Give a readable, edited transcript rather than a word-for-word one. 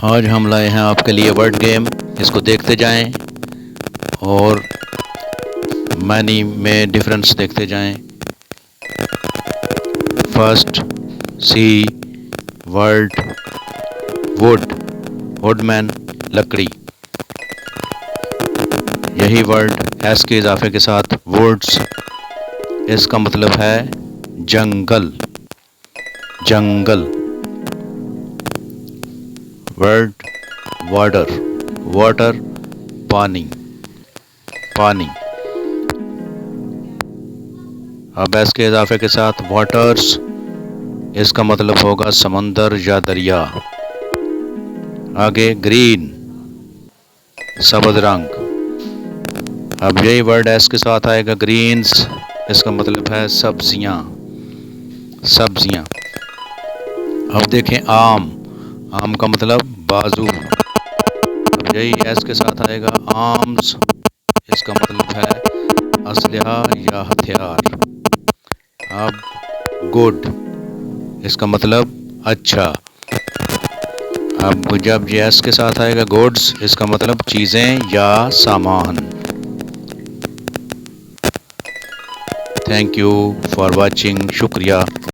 آج ہم لائے ہیں آپ کے لیے ورڈ گیم، اس کو دیکھتے جائیں اور معنی میں ڈفرنس دیکھتے جائیں۔ First see word wood, wood mean لکڑی۔ یہی ورڈ ایس کے اضافے کے ساتھ ووڈز، اس کا مطلب ہے جنگل، جنگل۔ ورڈ واٹر، واٹر پانی، پانی۔ اب ایس کے اضافے کے ساتھ واٹرز، اس کا مطلب ہوگا سمندر یا دریا۔ آگے گرین، سبز رنگ۔ اب یہی ورڈ ایس کے ساتھ آئے گا گرینز، اس کا مطلب ہے سبزیاں، سبزیاں۔ اب دیکھیں آم، آم کا مطلب بازو۔ اب یہی ایس کے ساتھ آئے گا آرمز، اس کا مطلب ہے اسلحہ یا ہتھیار۔ اب گڈ، اس کا مطلب اچھا۔ اب جب یہ ایس کے ساتھ آئے گا گوڈز، اس کا مطلب چیزیں یا سامان۔ تھینک یو فار واچنگ، شکریہ۔